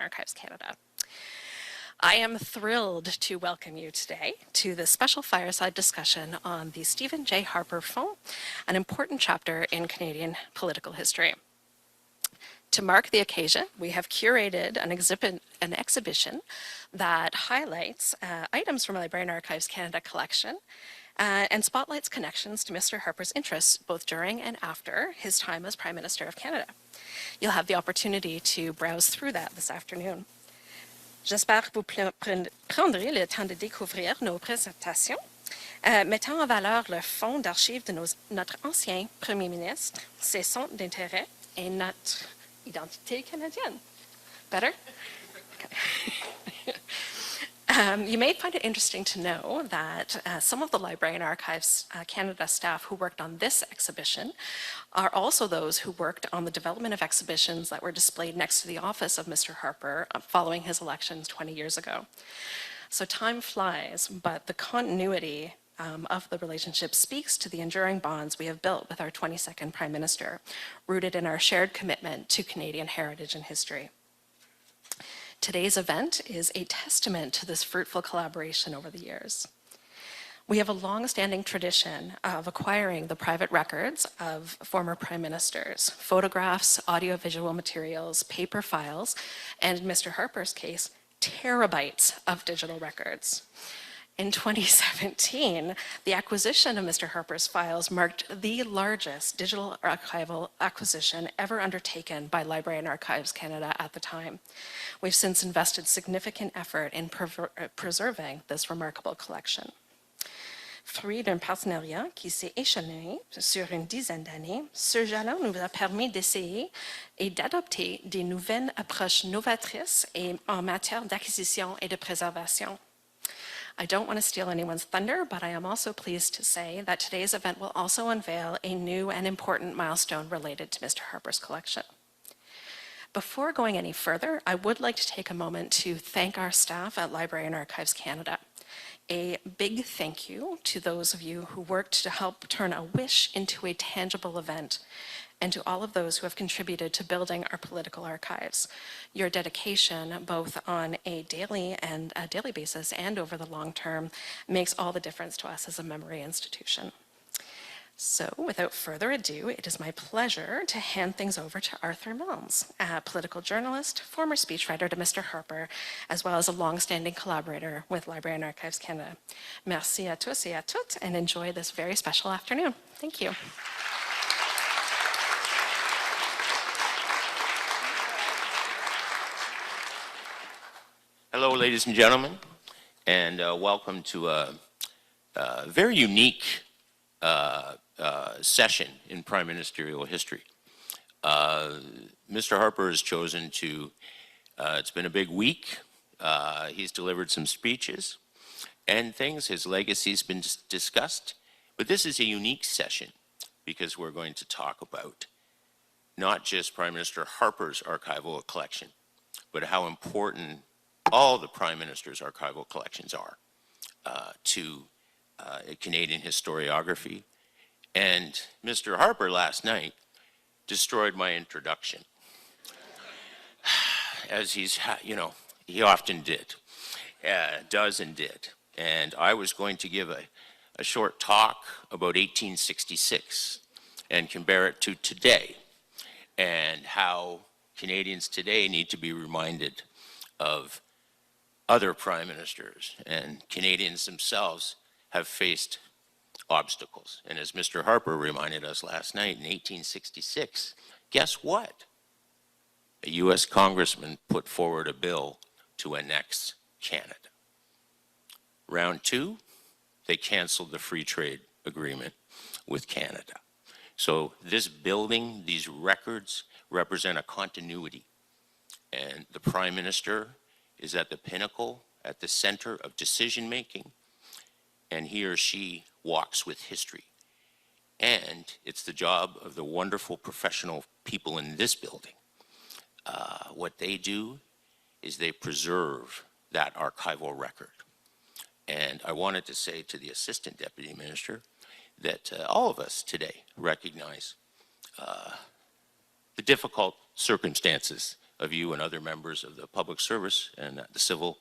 Archives Canada. I am thrilled to welcome you today to this special fireside discussion on the Stephen J. Harper Fond, an important chapter in Canadian political history. To mark the occasion, we have curated an exhibition that highlights items from the Library and Archives Canada collection and spotlights connections to Mr. Harper's interests both during and after his time as Prime Minister of Canada. You'll have the opportunity to browse through that this afternoon. J'espère que vous prendrez le temps de découvrir nos présentations, mettant en valeur le fonds d'archives de notre ancien Premier ministre, ses centres d'intérêt et notre identité canadienne. Better? Okay. You may find it interesting to know that some of the Library and Archives Canada staff who worked on this exhibition are also those who worked on the development of exhibitions that were displayed next to the office of Mr. Harper following his elections 20 years ago. So time flies, but the continuity of the relationship speaks to the enduring bonds we have built with our 22nd Prime Minister, rooted in our shared commitment to Canadian heritage and history. Today's event is a testament to this fruitful collaboration over the years. We have a long-standing tradition of acquiring the private records of former prime ministers, photographs, audiovisual materials, paper files, and in Mr. Harper's case, terabytes of digital records. In 2017, the acquisition of Mr. Harper's files marked the largest digital archival acquisition ever undertaken by Library and Archives Canada at the time. We've since invested significant effort in preserving this remarkable collection. Fruit d'un partenariat qui s'est échelonné sur une dizaine d'années, ce jalon nous a permis d'essayer et d'adopter des nouvelles approches novatrices en matière d'acquisition et de préservation. I don't want to steal anyone's thunder, but I am also pleased to say that today's event will also unveil a new and important milestone related to Mr. Harper's collection. Before going any further, I would like to take a moment to thank our staff at Library and Archives Canada. A big thank you to those of you who worked to help turn a wish into a tangible event, and to all of those who have contributed to building our political archives. Your dedication, both on a daily basis and over the long term, makes all the difference to us as a memory institution. So, without further ado, it is my pleasure to hand things over to Arthur Milnes, a political journalist, former speechwriter to Mr. Harper, as well as a long-standing collaborator with Library and Archives Canada. Merci à tous et à toutes, and enjoy this very special afternoon. Thank you. Hello, ladies and gentlemen, and welcome to a very unique session in Prime Ministerial history. Mr. Harper has chosen to, it's been a big week. He's delivered some speeches and things. His legacy's been discussed, but this is a unique session because we're going to talk about not just Prime Minister Harper's archival collection, but how important all the Prime Minister's archival collections are to Canadian historiography. And Mr. Harper last night destroyed my introduction, as he often did, does and did. And I was going to give a short talk about 1866 and compare it to today, and how Canadians today need to be reminded of other prime ministers, and Canadians themselves have faced obstacles. And as Mr. Harper reminded us last night, in 1866, guess what? A U.S. congressman put forward a bill to annex Canada. Round two, they canceled the free trade agreement with Canada. So this building, these records represent a continuity, and the Prime Minister is at the pinnacle, at the center of decision making, and he or she walks with history. And it's the job of the wonderful professional people in this building. What they do is they preserve that archival record. And I wanted to say to the Assistant Deputy Minister that all of us today recognize the difficult circumstances of you and other members of the public service and the civil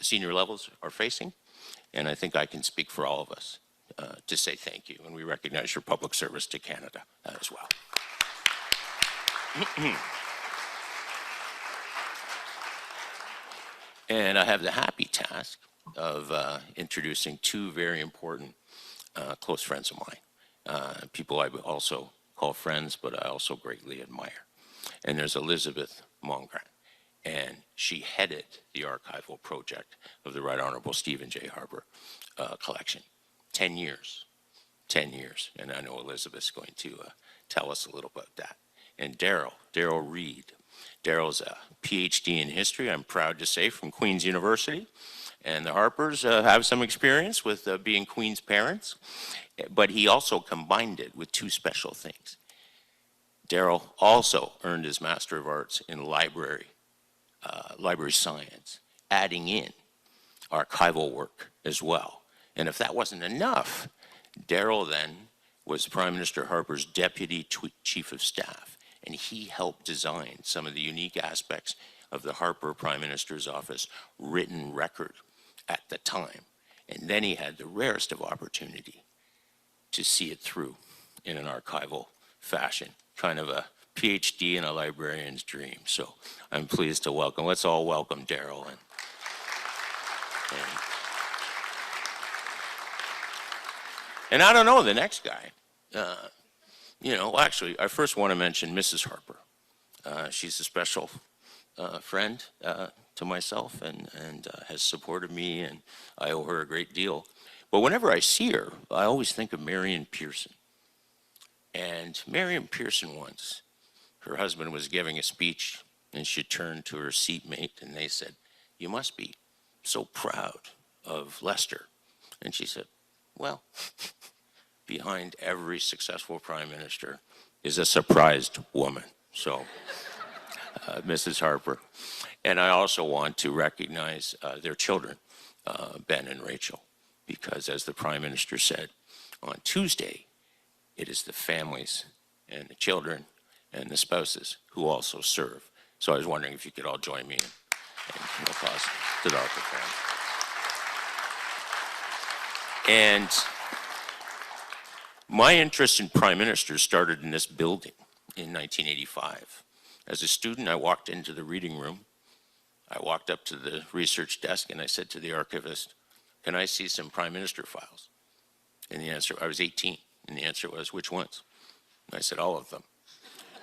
senior levels are facing. And I think I can speak for all of us to say thank you, and we recognize your public service to Canada as well. And I have the happy task of introducing two very important close friends of mine, people I also call friends, but I also greatly admire. And there's Elizabeth Mongrain, and she headed the archival project of the Right Honorable Stephen J. Harper collection. 10 years, and I know Elizabeth's going to tell us a little about that. And Darrel Reid. Darrel's a PhD in history, I'm proud to say, from Queen's University. And the Harpers have some experience with being Queen's parents, but he also combined it with two special things. Darrel also earned his Master of Arts in library science, adding in archival work as well. And if that wasn't enough, Darrel then was Prime Minister Harper's Deputy Chief of Staff, and he helped design some of the unique aspects of the Harper Prime Minister's Office written record at the time. And then he had the rarest of opportunity to see it through in an archival fashion, kind of a PhD in a librarian's dream. So I'm pleased to welcome, let's all welcome Darrel. And I don't know, the next guy, actually, I first want to mention Mrs. Harper. She's a special friend to myself and has supported me, and I owe her a great deal. But whenever I see her, I always think of Marion Pearson. And Marion Pearson once, her husband was giving a speech, and she turned to her seatmate, and they said, "You must be so proud of Lester." And she said, "Well, behind every successful prime minister is a surprised woman." So, Mrs. Harper. And I also want to recognize their children, Ben and Rachel, because as the prime minister said on Tuesday, it is the families and the children and the spouses who also serve. So I was wondering if you could all join me in applause to the Harper family. And my interest in prime ministers started in this building in 1985. As a student, I walked into the reading room. I walked up to the research desk and I said to the archivist, "Can I see some prime minister files?" And the answer, I was 18, and the answer was, "Which ones?" And I said, "All of them."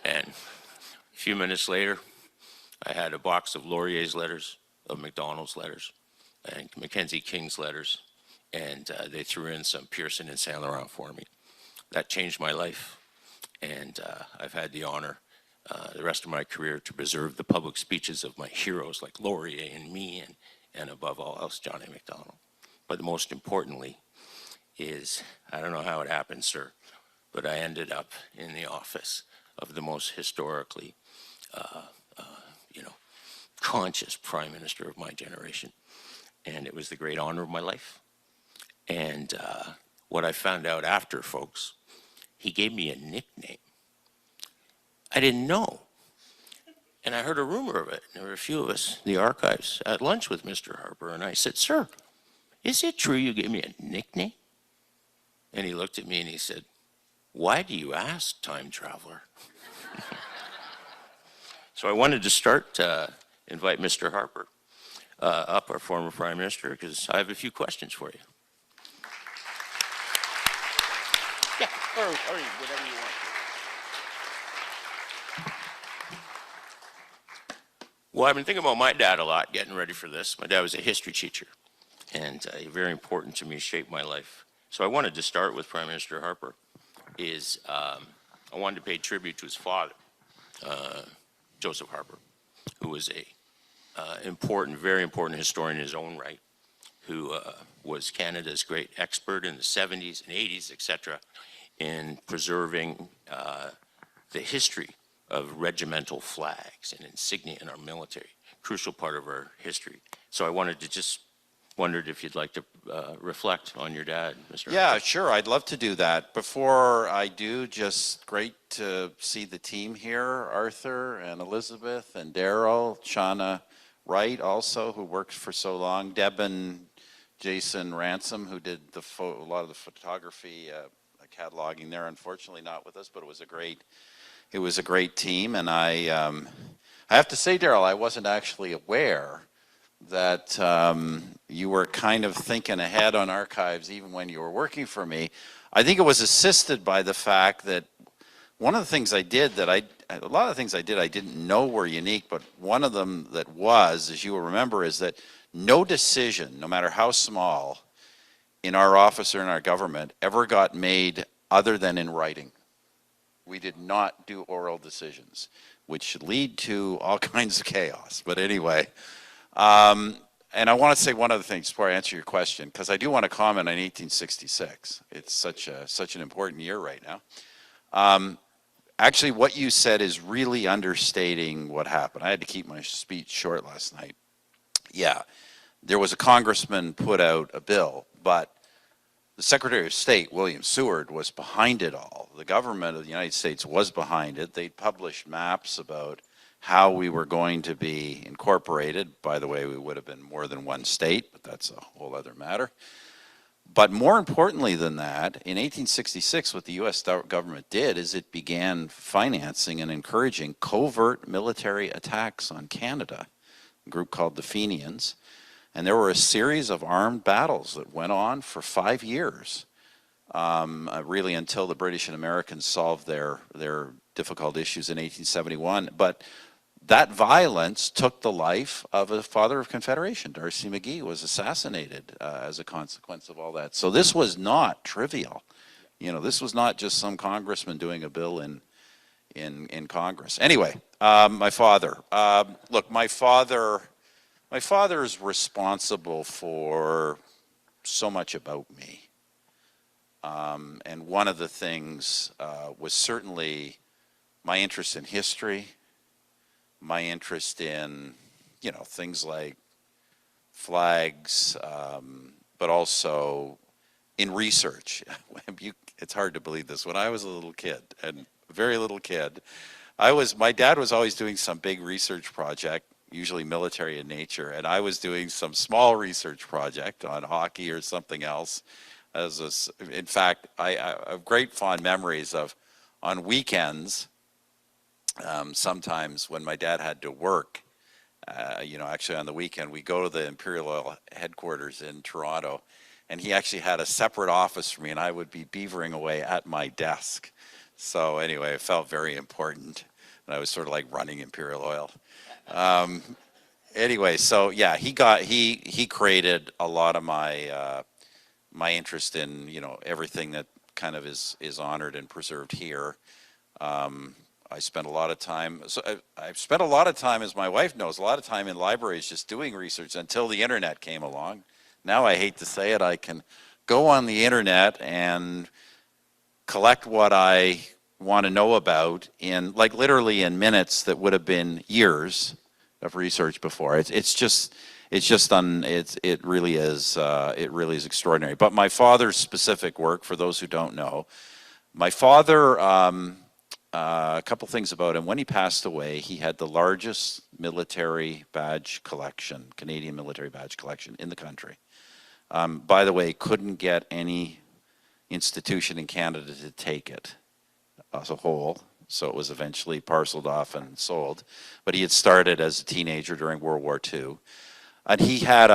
And a few minutes later, I had a box of Laurier's letters, of MacDonald's letters, and Mackenzie King's letters, and they threw in some Pearson and Saint Laurent for me. That changed my life, and I've had the honor the rest of my career to preserve the public speeches of my heroes like Laurier and me, and above all else, John A. Macdonald. But most importantly is, I don't know how it happened, sir, but I ended up in the office of the most historically, conscious prime minister of my generation. And it was the great honor of my life. And what I found out after, folks, he gave me a nickname. I didn't know. And I heard a rumor of it. There were a few of us in the archives at lunch with Mr. Harper, and I said, "Sir, is it true you gave me a nickname?" And he looked at me and he said, "Why do you ask, time traveler?" So I wanted to start invite Mr. Harper up, our former prime minister, because I have a few questions for you. Yeah, or whatever you want. Well, I've been thinking about my dad a lot, getting ready for this. My dad was a history teacher, and very important to me, shaped my life. So I wanted to start with Prime Minister Harper. I wanted to pay tribute to his father, Joseph Harper, who was a very important historian in his own right, who was Canada's great expert in the 70s and 80s, etc., in preserving the history of regimental flags and insignia in our military, crucial part of our history. So I wanted to just wondered if you'd like to reflect on your dad, Mr. Yeah, Harper. sure. I'd love to do that. Before I do, just great to see the team here, Arthur and Elizabeth and Darrel, Shauna Wright also, who worked for so long, Deb and Jason Ransom, who did a lot of the photography, cataloging there. Unfortunately, not with us, but it was a great team. And I have to say, Darrel, I wasn't actually aware that you were kind of thinking ahead on archives even when you were working for me. I think it was assisted by the fact that one of the things I did a lot of things I didn't know were unique, but one of them that was, as you will remember, is that no decision, no matter how small, in our office or in our government ever got made other than in writing. We did not do oral decisions, which lead to all kinds of chaos. But anyway, and I want to say one other thing before I answer your question, because I do want to comment on 1866. It's such an important year right now. Actually, what you said is really understating what happened. I had to keep my speech short last night. Yeah, there was a congressman put out a bill, but the Secretary of State, William Seward, was behind it all. The government of the United States was behind it. They published maps about how we were going to be incorporated. By the way, we would have been more than one state, but that's a whole other matter. But more importantly than that, in 1866, what the U.S. government did is it began financing and encouraging covert military attacks on Canada, a group called the Fenians. And there were a series of armed battles that went on for 5 years, really until the British and Americans solved their difficult issues in 1871. But that violence took the life of a father of Confederation. D'Arcy McGee was assassinated as a consequence of all that. So this was not trivial. You know, this was not just some congressman doing a bill in Congress. Anyway, my father. Look, my father is responsible for so much about me. And one of the things was certainly my interest in history, my interest in, you know, things like flags, but also in research. It's hard to believe this. When I was a little kid, and a very little kid, my dad was always doing some big research project, usually military in nature, and I was doing some small research project on hockey or something else. In fact, I have great fond memories of, on weekends, sometimes when my dad had to work, you know, actually on the weekend, we go to the Imperial Oil headquarters in Toronto, and he actually had a separate office for me, and I would be beavering away at my desk. So anyway, it felt very important, and I was sort of like running Imperial Oil. Anyway, so yeah, he created a lot of my my interest in, you know, everything that kind of is honored and preserved here. I spent a lot of time, I've spent a lot of time, as my wife knows, a lot of time in libraries just doing research until the internet came along. Now, I hate to say it, I can go on the internet and collect what I want to know about in, like, literally in minutes that would have been years of research before. It really is extraordinary. But my father's specific work, for those who don't know, my father, a couple things about him. When he passed away, he had the largest military badge collection, Canadian military badge collection in the country. By the way, couldn't get any institution in Canada to take it as a whole, so it was eventually parceled off and sold. But he had started as a teenager during World War II. And he had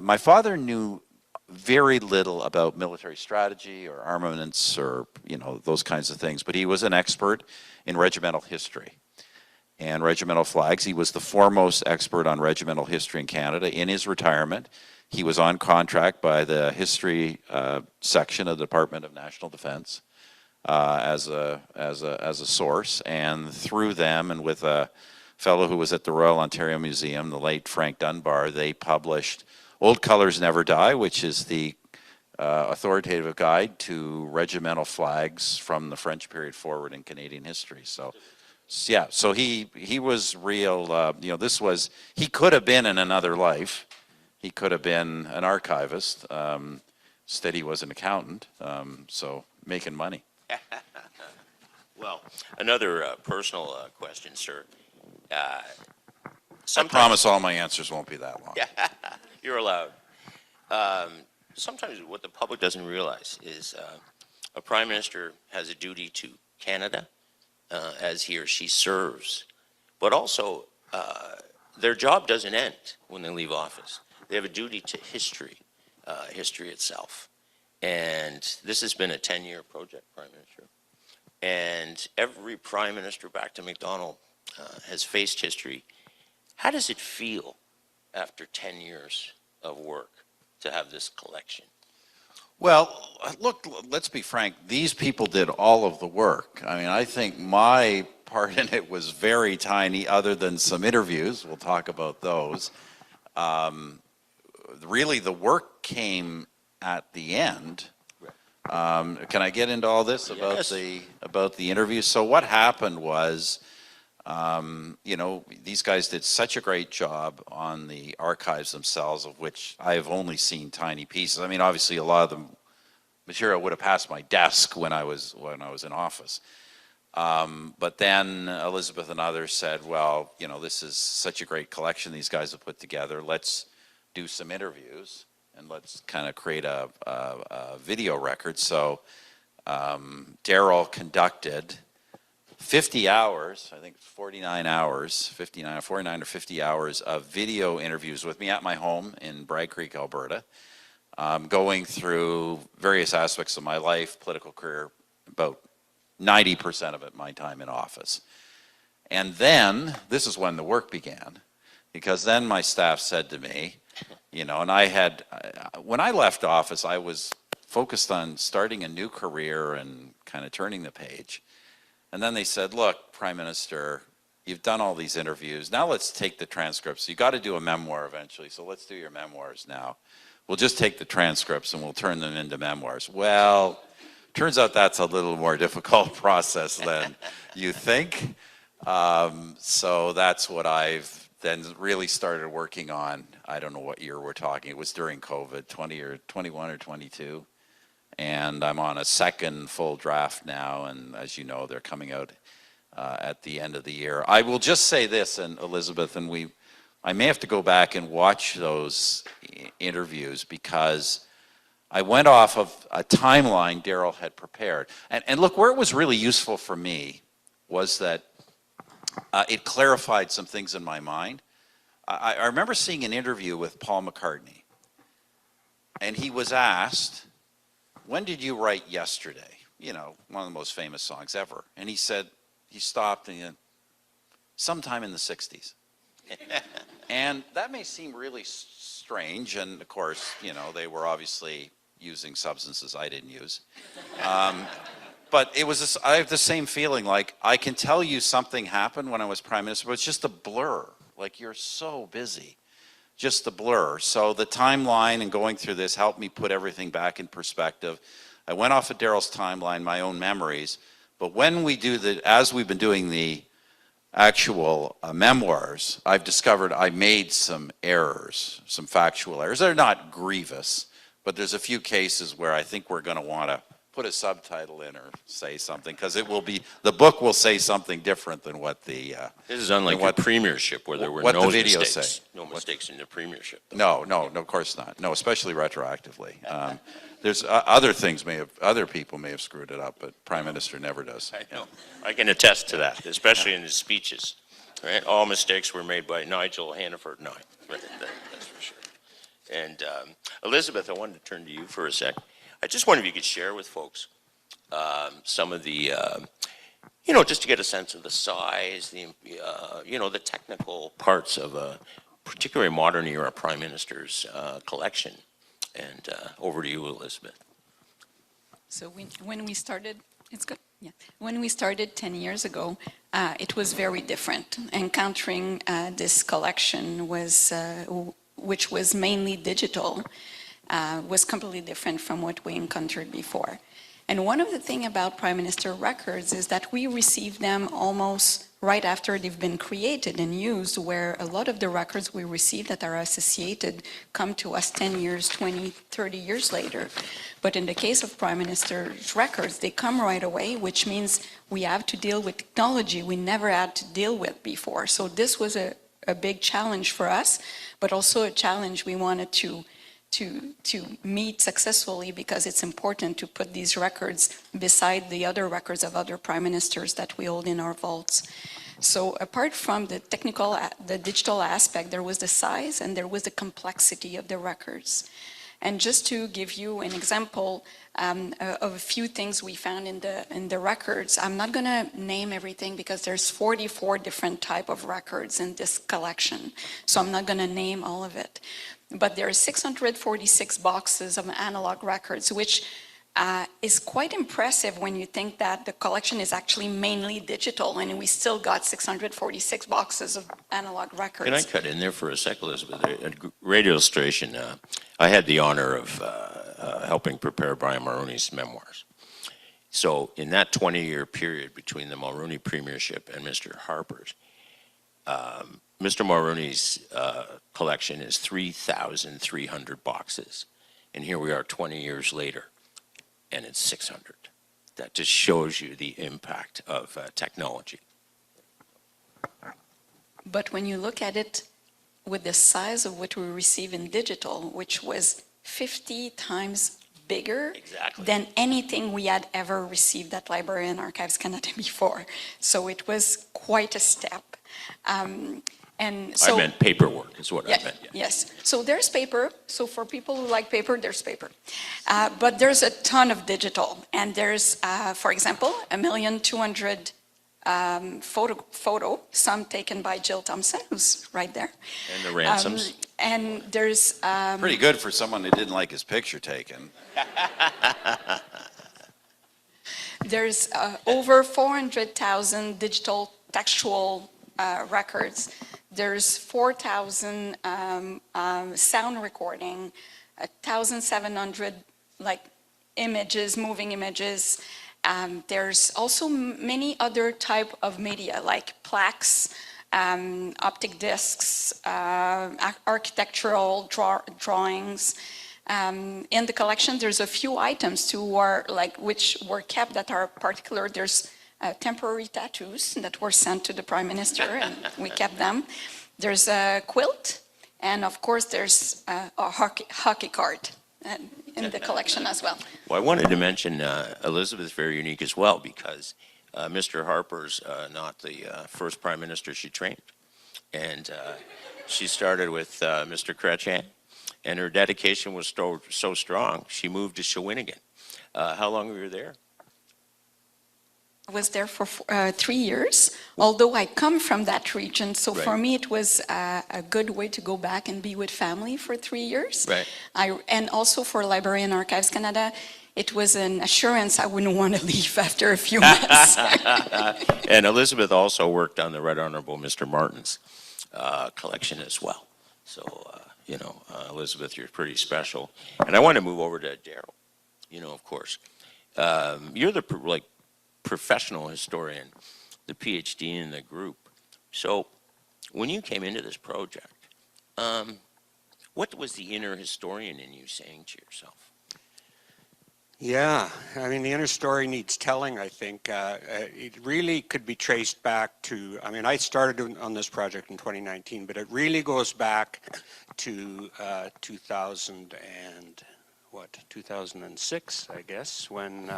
my father knew very little about military strategy or armaments or, you know, those kinds of things, but he was an expert in regimental history and regimental flags. He was the foremost expert on regimental history in Canada. In his retirement, he was on contract by the history section of the Department of National Defense as a source, and through them and with a fellow who was at the Royal Ontario Museum, the late Frank Dunbar, they published Old Colors Never Die, which is the authoritative guide to regimental flags from the French period forward in Canadian history. So, yeah, so he was real, you know, he could have been in another life, He could have been an archivist. Instead, he was an accountant, so making money. Well, another personal question, sir. I Sometimes promise all my answers won't be that long. you're allowed. Sometimes what the public doesn't realize is a prime minister has a duty to Canada as he or she serves, but also their job doesn't end when they leave office. They have a duty to history, history itself. And this has been a 10-year project, Prime Minister. And every prime minister back to Macdonald has faced history. How does it feel after 10 years of work to have this collection? Well, look, let's be frank. These people did all of the work. I mean, I think my part in it was very tiny, other than some interviews. We'll talk about those. Really, the work came at the end. Can I get into all this about the interviews? So what happened was, you know, these guys did such a great job on the archives themselves, of which I've only seen tiny pieces. I mean, obviously, a lot of the material would have passed my desk when I was in office. But then Elizabeth and others said, well, you know, this is such a great collection these guys have put together. Let's do some interviews and let's kind of create a video record. So Darrel conducted 50 hours, I think 49 hours, 49 or 50 hours of video interviews with me at my home in Bragg Creek, Alberta, going through various aspects of my life, political career, about 90% of it my time in office. And then, this is when the work began, because then my staff said to me, you know, and when I left office, I was focused on starting a new career and kind of turning the page. And then they said, look, Prime Minister, you've done all these interviews. Now let's take the transcripts. You got to do a memoir eventually, so let's do your memoirs now. We'll just take the transcripts and we'll turn them into memoirs. Well, turns out that's a little more difficult process than you think. So that's what I've then really started working on. I don't know what year we're talking. It was during COVID, 21 or 22. And I'm on a second full draft now. And as you know, they're coming out at the end of the year. I will just say this, and Elizabeth, and I may have to go back and watch those interviews, because I went off of a timeline Darrel had prepared. And look, where it was really useful for me was that it clarified some things in my mind. I remember seeing an interview with Paul McCartney, and he was asked, when did you write Yesterday? You know, one of the most famous songs ever. And he said, he stopped and he said, sometime in the 60s. And that may seem really strange, and of course, you know, they were obviously using substances I didn't use. But it was I have the same feeling, like I can tell you something happened when I was Prime Minister, but it's just a blur. Like, you're so busy, just a blur. So the timeline and going through this helped me put everything back in perspective. I went off of Darrel's timeline, my own memories, but when we do as we've been doing the actual memoirs, I've discovered I made some errors, some factual errors. They're not grievous, but there's a few cases where I think we're going to want to put a subtitle in or say something, because the book will say something different than what the This is unlike your premiership, where there were what no the videos mistakes. say. No mistakes in the premiership. No, of course not. No, especially retroactively. There's other things other people may have screwed it up, but Prime Minister never does. I know. I can attest to that, especially in his speeches. Right? All mistakes were made by Nigel Hannaford. No, right, that's for sure. And Elizabeth, I wanted to turn to you for a sec. I just wonder if you could share with folks some of the, you know, just to get a sense of the size, you know, the technical parts of a particularly modern era Prime Minister's collection. And over to you, Elizabeth. So when we started, it's good. Yeah. When we started 10 years ago, it was very different. Encountering this collection was, which was mainly digital, was completely different from what we encountered before. And one of the things about Prime Minister records is that we receive them almost right after they've been created and used, where a lot of the records we receive that are associated come to us 10 years, 20, 30 years later. But in the case of Prime Minister's records, they come right away, which means we have to deal with technology we never had to deal with before. So this was a big challenge for us, but also a challenge we wanted to meet successfully, because it's important to put these records beside the other records of other prime ministers that we hold in our vaults. So apart from the technical, the digital aspect, there was the size and there was the complexity of the records. And just to give you an example of a few things we found in the records, I'm not going to name everything because there's 44 different type of records in this collection. So I'm not going to name all of it. But there are 646 boxes of analog records, which is quite impressive when you think that the collection is actually mainly digital, and we still got 646 boxes of analog records. Can I cut in there for a sec, Elizabeth? At radio station, I had the honor of helping prepare Brian Mulroney's memoirs. So in that 20-year period between the Mulroney premiership and Mr. Harper's, Mr. Mulroney's collection is 3,300 boxes. And here we are 20 years later, and it's 600. That just shows you the impact of technology. But when you look at it with the size of what we receive in digital, which was 50 times bigger than anything we had ever received at Library and Archives Canada before. So it was quite a step. And so, I meant paperwork is what I meant. Yeah. Yes. So there's paper. So for people who like paper, there's paper. But there's a ton of digital. And there's, for example, 1,200,000 photo, some taken by Jill Thompson, who's right there. And the ransoms. And there's... Pretty good for someone who didn't like his picture taken. There's over 400,000 digital textual records. There's 4,000 sound recording, 1,700 images, moving images. There's also many other type of media like plaques, optic discs, architectural drawings. In the collection, there's a few items too, which were kept that are particular. There's temporary tattoos that were sent to the Prime Minister, and we kept them. There's a quilt, and of course there's a hockey card in the collection as well. Well, I wanted to mention Elizabeth's very unique as well, because Mr. Harper's not the first Prime Minister she trained. And she started with Mr. Chrétien, and her dedication was so strong, she moved to Shawinigan. How long were you there? I was there for 3 years, although I come from that region. So for me, it was a good way to go back and be with family for 3 years. Right. And also for Library and Archives Canada, it was an assurance I wouldn't want to leave after a few months. And Elizabeth also worked on the Right Honorable Mr. Martin's collection as well. So, Elizabeth, you're pretty special. And I want to move over to Darrel, of course. You're the, professional historian, the PhD in the group. So when you came into this project, what was the inner historian in you saying to yourself? Yeah, I mean, the inner story needs telling, I think. It really could be traced back to, I started on this project in 2019, but it really goes back to 2006, I guess, when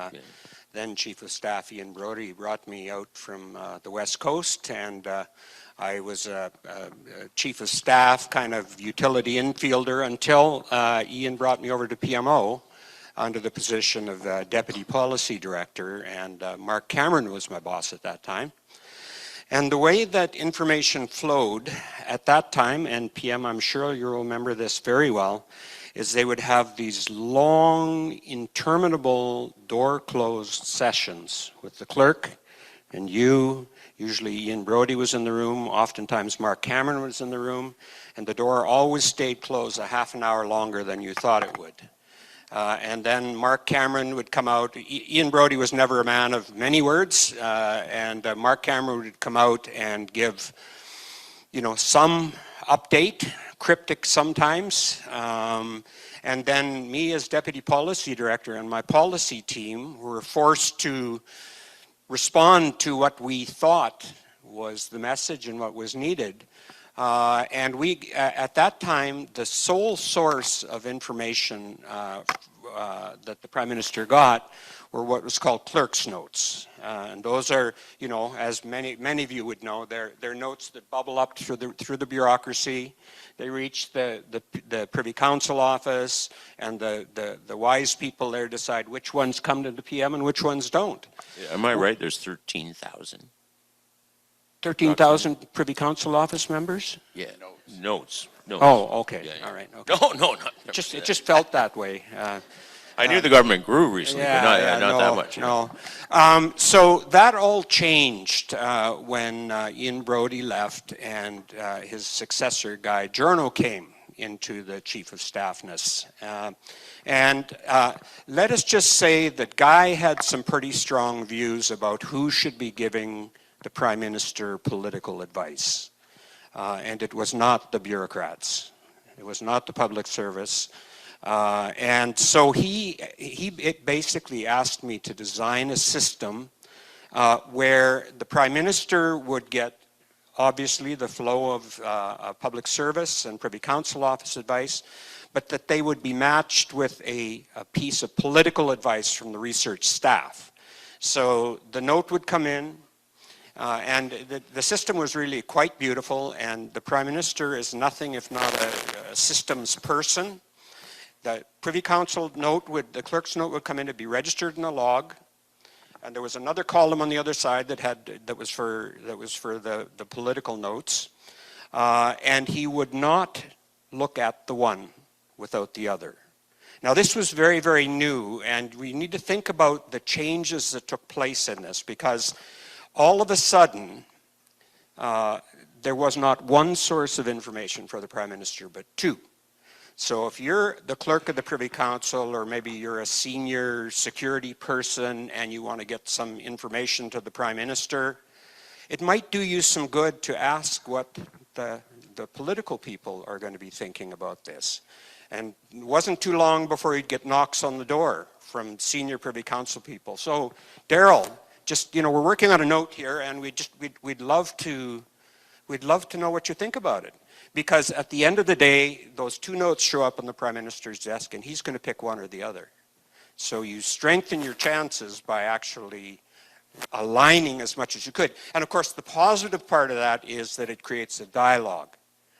then Chief of Staff Ian Brodie brought me out from the West Coast, and I was a Chief of Staff, kind of utility infielder, until Ian brought me over to PMO under the position of Deputy Policy Director, and Mark Cameron was my boss at that time. And the way that information flowed at that time, and PM, I'm sure you'll remember this very well, is they would have these long, interminable, door-closed sessions with the clerk and you. Usually Ian Brodie was in the room, oftentimes Mark Cameron was in the room, and the door always stayed closed a half an hour longer than you thought it would. And then Mark Cameron would come out. Ian Brody was never a man of many words, and Mark Cameron would come out and give, some update, cryptic sometimes. And then me as Deputy Policy Director and my policy team were forced to respond to what we thought was the message and what was needed. And we, at that time, the sole source of information that the Prime Minister got were what was called clerk's notes. And those are, as many of you would know, they're notes that bubble up through the bureaucracy. They reach the Privy Council office, and the wise people there decide which ones come to the PM and which ones don't. Yeah, am I right? There's 13,000. 13,000 Privy Council office members? Yeah, notes. Oh, okay. Yeah, yeah. All right. Okay. No, It just felt that way. I knew the government grew recently, but not that much. No. So that all changed when Ian Brody left and his successor, Guy Journo, came into the Chief of Staffness. And let us just say that Guy had some pretty strong views about who should be giving the Prime Minister political advice. And it was not the bureaucrats. It was not the public service. And so he basically asked me to design a system where the Prime Minister would get, obviously, the flow of public service and Privy Council office advice, but that they would be matched with a piece of political advice from the research staff. So the note would come in, and the system was really quite beautiful, and the Prime Minister is nothing if not a systems person. The Privy Council note the clerk's note would come in to be registered in a log, and there was another column on the other side that was for the political notes, and he would not look at the one without the other. Now this was very, very new, and we need to think about the changes that took place in this, because all of a sudden there was not one source of information for the Prime Minister, but two. So if you're the clerk of the Privy Council, or maybe you're a senior security person and you want to get some information to the Prime Minister, it might do you some good to ask what the political people are going to be thinking about this. And it wasn't too long before you'd get knocks on the door from senior Privy Council people. So Darrel, just, we're working on a note here, and we'd love to know what you think about it. Because at the end of the day, those two notes show up on the Prime Minister's desk, and he's going to pick one or the other. So you strengthen your chances by actually aligning as much as you could. And of course, the positive part of that is that it creates a dialogue,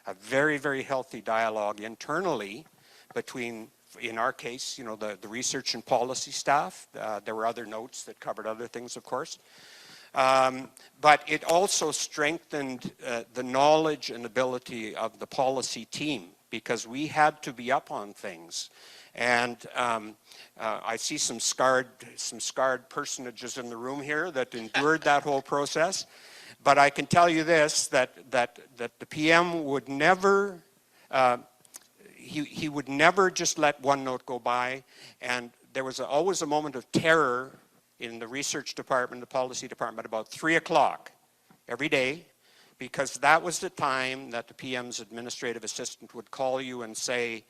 a very, very healthy dialogue internally between, in our case, the research and policy staff. There were other notes that covered other things, of course. But it also strengthened the knowledge and ability of the policy team, because we had to be up on things. And I see some scarred personages in the room here that endured that whole process. But I can tell you this, that the PM would never, he would never just let one note go by. And there was always a moment of terror in the research department, the policy department, about 3 o'clock every day, because that was the time that the PM's administrative assistant would call you and say,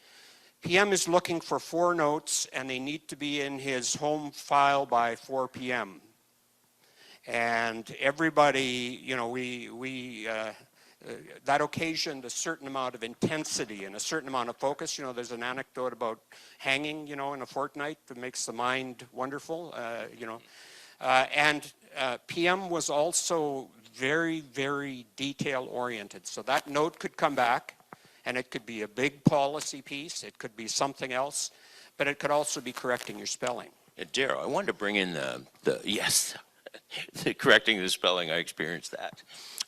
PM is looking for 4 notes and they need to be in his home file by 4 p.m. And everybody, that occasioned a certain amount of intensity and a certain amount of focus. There's an anecdote about hanging, in a fortnight that makes the mind wonderful, and PM was also very, very detail-oriented. So that note could come back, and it could be a big policy piece, it could be something else, but it could also be correcting your spelling. Darrel, I wanted to bring in yes, correcting the spelling, I experienced that.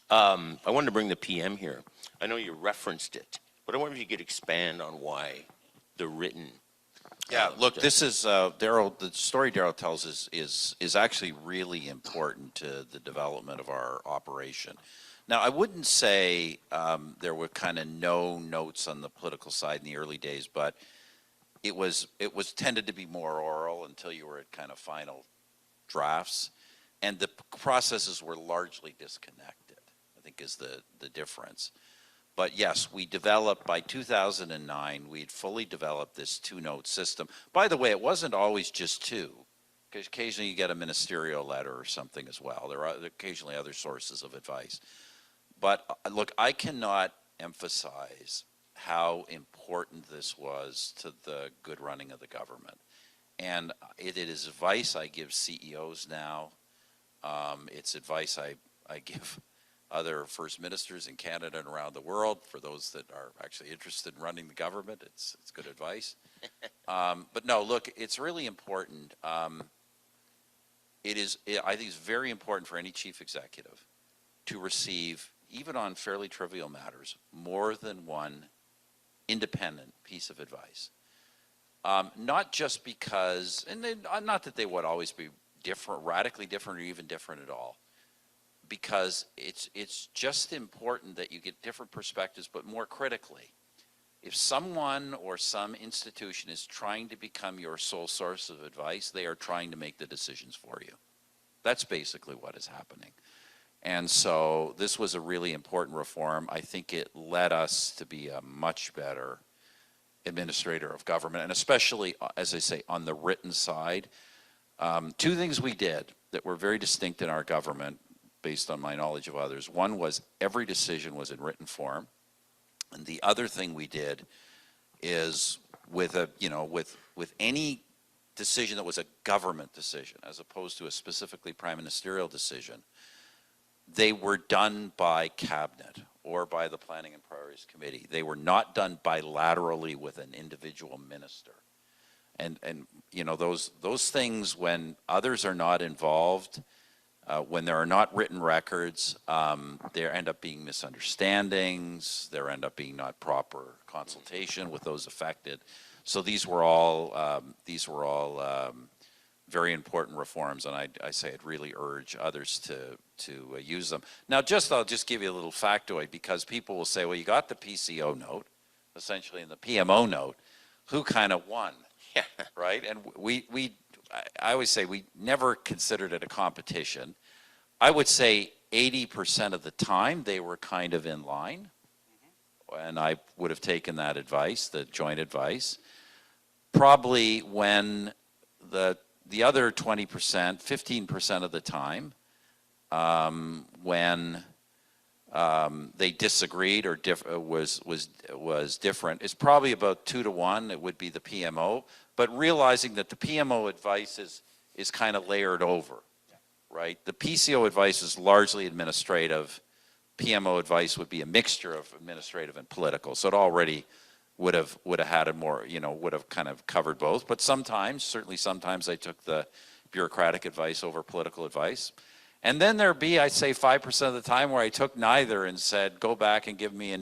I wanted to bring the PM here. I know you referenced it, but I wonder if you could expand on why the written. Yeah, look, this is Darrel. The story Darrel tells is actually really important to the development of our operation. Now, I wouldn't say there were kind of no notes on the political side in the early days, but it was tended to be more oral until you were at kind of final drafts, and the processes were largely disconnected, I think is the difference. But yes, we developed, by 2009, we'd fully developed this two-note system. By the way, it wasn't always just two, because occasionally you get a ministerial letter or something as well. There are occasionally other sources of advice. But look, I cannot emphasize how important this was to the good running of the government. And it is advice I give CEOs now. It's advice I give other first ministers in Canada and around the world. For those that are actually interested in running the government, it's good advice. But no, look, it's really important. I think it's very important for any chief executive to receive, even on fairly trivial matters, more than one independent piece of advice. Not just because, and not that they would always be different, radically different, or even different at all, because it's just important that you get different perspectives, but more critically, if someone or some institution is trying to become your sole source of advice, they are trying to make the decisions for you. That's basically what is happening. And so this was a really important reform. I think it led us to be a much better administrator of government, and especially, as I say, on the written side. Two things we did that were very distinct in our government, based on my knowledge of others. One was every decision was in written form, and the other thing we did is with any decision that was a government decision, as opposed to a specifically prime ministerial decision, they were done by cabinet or by the Planning and Priorities Committee. They were not done bilaterally with an individual minister. And those things, when others are not involved, when there are not written records, there end up being misunderstandings, there end up being not proper consultation with those affected. So these were all very important reforms, and I say I'd really urge others to use them. Now, I'll just give you a little factoid, because people will say, well, you got the PCO note, essentially, and the PMO note. Who kind of won? Yeah. Right? And I always say we never considered it a competition. I would say 80% of the time they were kind of in line, and I would have taken that advice, the joint advice. Probably when the other 20%, 15% of the time, when they disagreed or was different, it's probably about 2 to 1. It would be the PMO, but realizing that the PMO advice is kind of layered over, right? The PCO advice is largely administrative. PMO advice would be a mixture of administrative and political, so it already would have had a more, would have kind of covered both. But certainly sometimes I took the bureaucratic advice over political advice. And then there'd be, I'd say 5% of the time where I took neither and said, go back and give me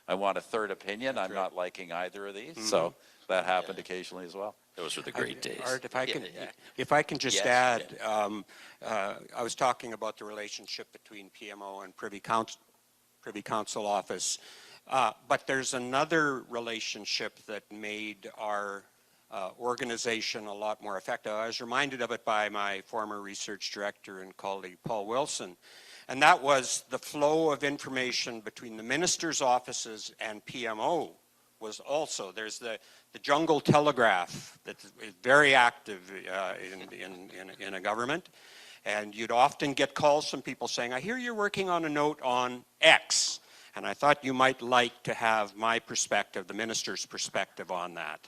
I want a third opinion. I'm not liking either of these. Mm-hmm. So that happened occasionally as well. Those were the great days. Art, if I can just add, I was talking about the relationship between PMO and Privy Council Office. But there's another relationship that made our organization a lot more effective. I was reminded of it by my former research director and colleague, Paul Wilson, and that was the flow of information between the minister's offices and PMO was also, there's the jungle telegraph that is very active in a government, and you'd often get calls from people saying, I hear you're working on a note on X. And I thought you might like to have my perspective, the minister's perspective on that.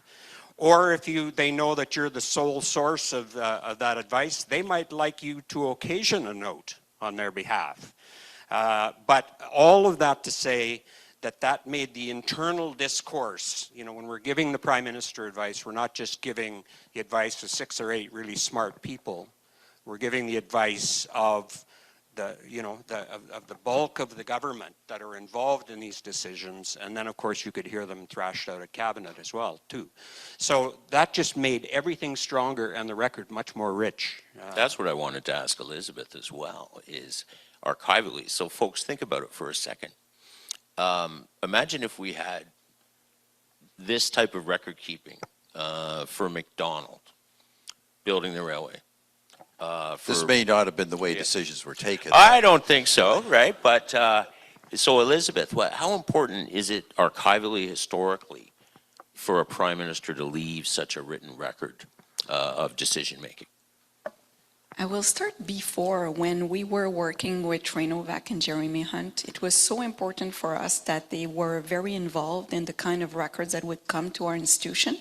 Or if they know that you're the sole source of that advice, they might like you to occasion a note on their behalf. But all of that to say that made the internal discourse, when we're giving the Prime Minister advice, we're not just giving the advice of 6 or 8 really smart people. We're giving the advice of the bulk of the government that are involved in these decisions, and then of course you could hear them thrashed out at cabinet as well too. So that just made everything stronger and the record much more rich. That's what I wanted to ask Elizabeth as well, is archivally. So folks, think about it for a second. Imagine if we had this type of record keeping for McDonald building the railway. This may not have been the way decisions were taken. I don't think so, right? But so Elizabeth, how important is it archivally, historically, for a prime minister to leave such a written record of decision making? I will start before. When we were working with Reid and Jeremy Hunt, it was so important for us that they were very involved in the kind of records that would come to our institution,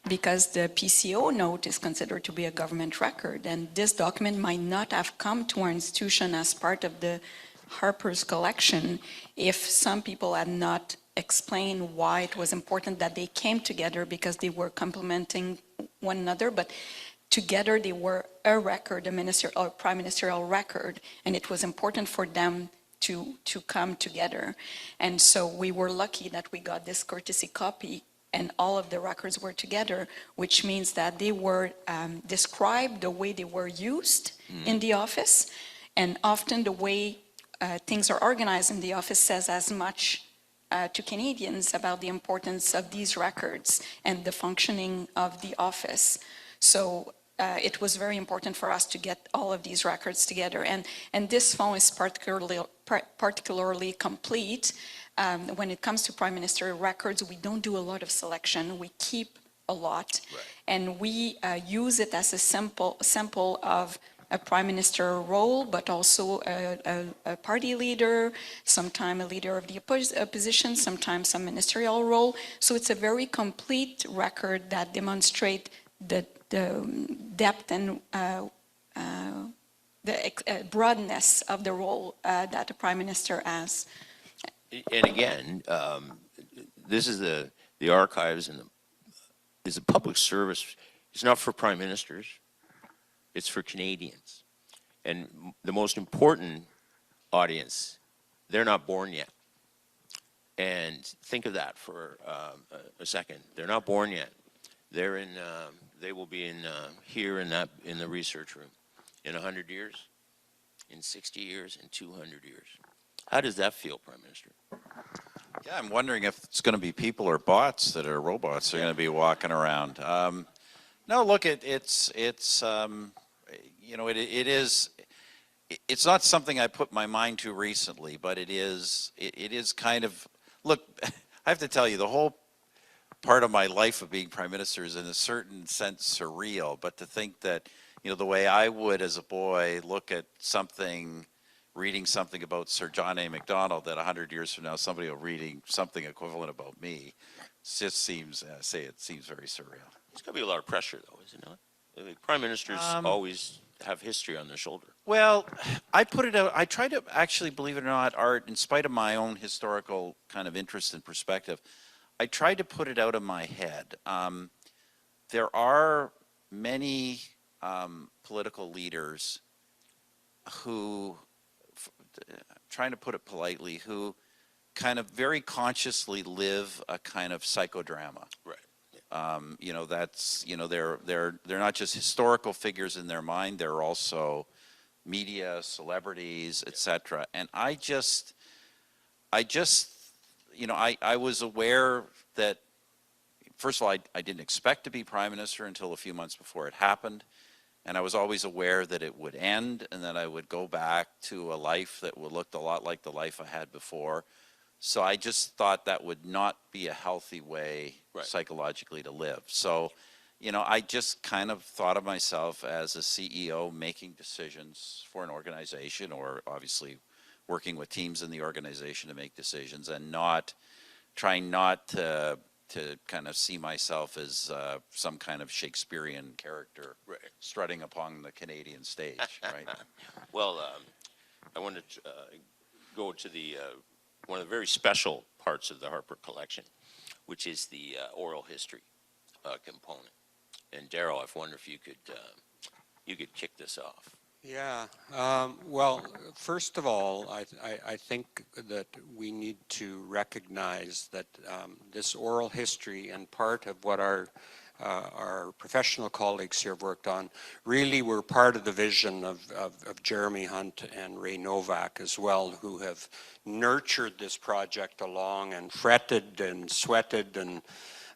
because the PCO note is considered to be a government record, and this document might not have come to our institution as part of the Harper's collection if some people had not explained why it was important that they came together, because they were complementing one another, but together they were a record, a ministerial or prime ministerial record, and it was important for them to come together. And so we were lucky that we got this courtesy copy and all of the records were together, which means that they were described the way they were used in the office, and often the way things are organized in the office says as much to Canadians about the importance of these records and the functioning of the office. So it was very important for us to get all of these records together, and this fund is particularly complete. When it comes to Prime Minister records, we don't do a lot of selection. We keep a lot, right. And we use it as a sample of a Prime Minister role, but also a party leader, sometimes a leader of the opposition, sometimes some ministerial role. So it's a very complete record that demonstrates the depth and the broadness of the role that the Prime Minister has. And again, this is the archives and is a public service. It's not for prime ministers. It's for Canadians. And the most important audience, they're not born yet. And think of that for a second. They're not born yet. They're in. They will be in here in the research room in 100 years, in 60 years, in 200 years. How does that feel, Prime Minister? Yeah, I'm wondering if it's going to be people or bots that are robots that are going to be walking around. No, look, it's you know, it is. It's not something I put my mind to recently, but it is kind of. Look, I have to tell you, the whole part of my life of being Prime Minister is in a certain sense surreal. But to think that, you know, the way I would as a boy look at something, reading something about Sir John A. Macdonald, that 100 years from now somebody will reading something equivalent about me, just seems, it seems very surreal. There's got to be a lot of pressure, though, is it not? I mean, Prime Ministers always have history on their shoulder. Well, I put it out, I try to actually, believe it or not, Art, in spite of my own historical kind of interest and perspective, I tried to put it out of my head. There are many political leaders who, trying to put it politely, who kind of very consciously live a kind of psychodrama. Right. You know, that's, you know, they're not just historical figures in their mind, they're also media, celebrities, etc. And I just, you know, I was aware that, first of all, I didn't expect to be Prime Minister until a few months before it happened. And I was always aware that it would end and that I would go back to a life that would look a lot like the life I had before. So I just thought that would not be a healthy way psychologically to live. So, you know, I just kind of thought of myself as a CEO making decisions for an organization, or obviously working with teams in the organization to make decisions, and not trying not to kind of see myself as some kind of Shakespearean character strutting upon the Canadian stage, right? Well, I want to go to the one of the very special parts of the Harper collection, which is the oral history component. And Darrel, I wonder if you could kick this off. Yeah, well, first of all, I think that we need to recognize that this oral history, and part of what our professional colleagues here have worked on, really were part of the vision of Jeremy Hunt and Reid as well, who have nurtured this project along and fretted and sweated and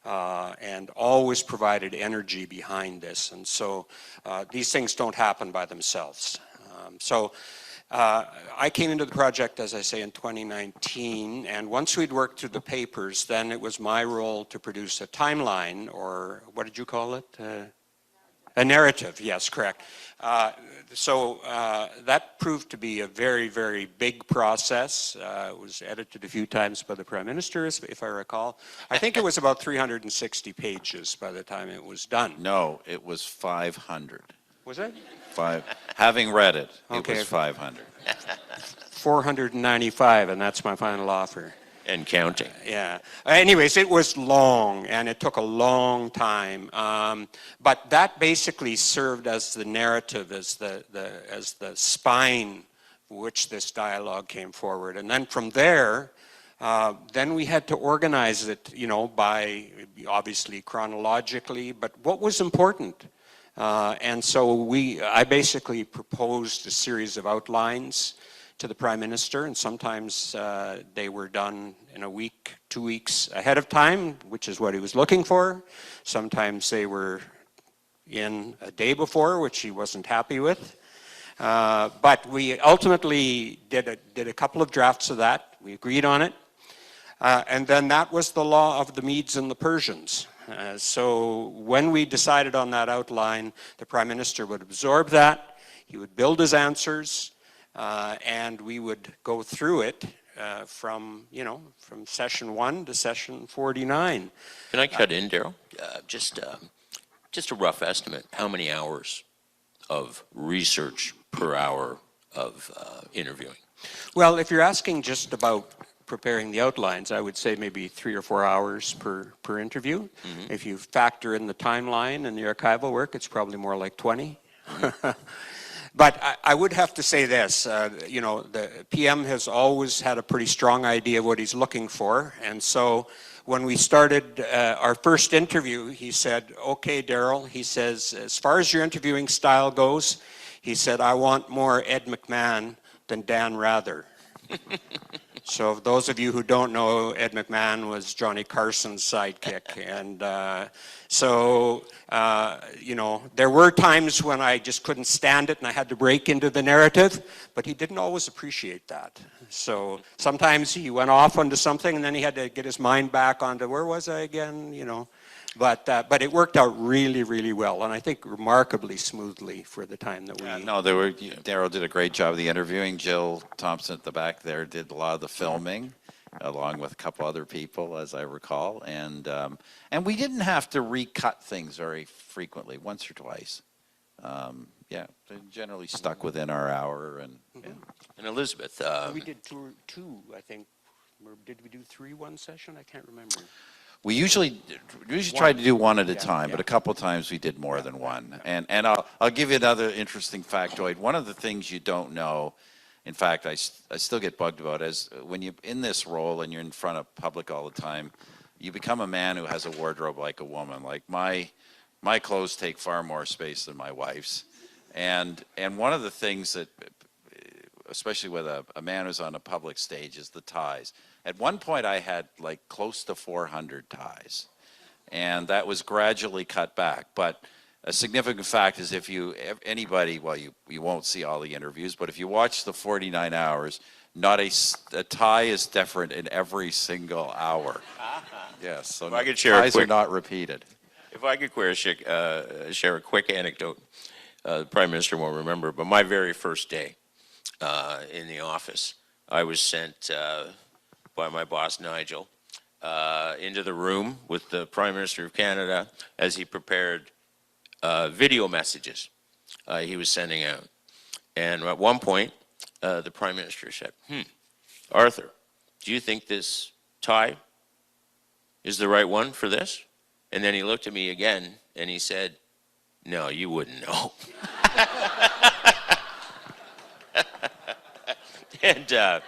and always provided energy behind this. And so these things don't happen by themselves. I came into the project, as I say, in 2019, and once we'd worked through the papers, then it was my role to produce a timeline, or what did you call it? A narrative, yes, correct. That proved to be a very, very big process. It was edited a few times by the Prime Minister, if I recall. I think it was about 360 pages by the time it was done. No, it was 500. Was it? Having read it, it Okay. was 500. 495, and that's my final offer. And counting. Yeah. Anyways, it was long, and it took a long time. But that basically served as the narrative, as the spine which this dialogue came forward. And then from there, then we had to organize it, by obviously chronologically, but what was important. And so I basically proposed a series of outlines to the Prime Minister, and sometimes they were done in a week, 2 weeks ahead of time, which is what he was looking for. Sometimes they were in a day before, which he wasn't happy with. But we ultimately did a couple of drafts of that. We agreed on it. And then that was the law of the Medes and the Persians. So when we decided on that outline, the Prime Minister would absorb that, he would build his answers, and we would go through it from session 1 to session 49. Can I cut in, Darrel? Just a rough estimate. How many hours of research per hour of interviewing? Well, if you're asking just about preparing the outlines, I would say maybe 3 or 4 hours per interview. Mm-hmm. If you factor in the timeline and the archival work, it's probably more like 20. But I would have to say this, the PM has always had a pretty strong idea of what he's looking for. And so when we started our first interview, he said, okay, Darrel, he says, as far as your interviewing style goes, he said, I want more Ed McMahon than Dan Rather. So those of you who don't know, Ed McMahon was Johnny Carson's sidekick. And there were times when I just couldn't stand it and I had to break into the narrative, but he didn't always appreciate that. So sometimes he went off onto something and then he had to get his mind back onto, where was I again, But it worked out really, really well, and I think remarkably smoothly for the time that we... Darrel did a great job of the interviewing. Jill Thompson at the back there did a lot of the filming, along with a couple other people, as I recall. And we didn't have to recut things very frequently, once or twice. They generally stuck within our hour. And Elizabeth... we did two, I think. Did we do 3 one session? I can't remember. We usually tried to do one at a time, but a couple of times we did more than one. And I'll give you another interesting factoid. One of the things you don't know, in fact, I still get bugged about, is when you're in this role and you're in front of public all the time, you become a man who has a wardrobe like a woman. Like my clothes take far more space than my wife's. And one of the things that, especially with a man who's on a public stage, is the ties. At one point, I had like close to 400 ties, and that was gradually cut back. But a significant fact is you won't see all the interviews, but if you watch the 49 hours, not a tie is different in every single hour. Yes, so ties are not repeated. If I could share a quick anecdote, the Prime Minister won't remember, but my very first day in the office, I was sent by my boss, Nigel, into the room with the Prime Minister of Canada as he prepared video messages he was sending out. And at one point, the Prime Minister said, Arthur, do you think this tie is the right one for this? And then he looked at me again and he said, no, you wouldn't know. And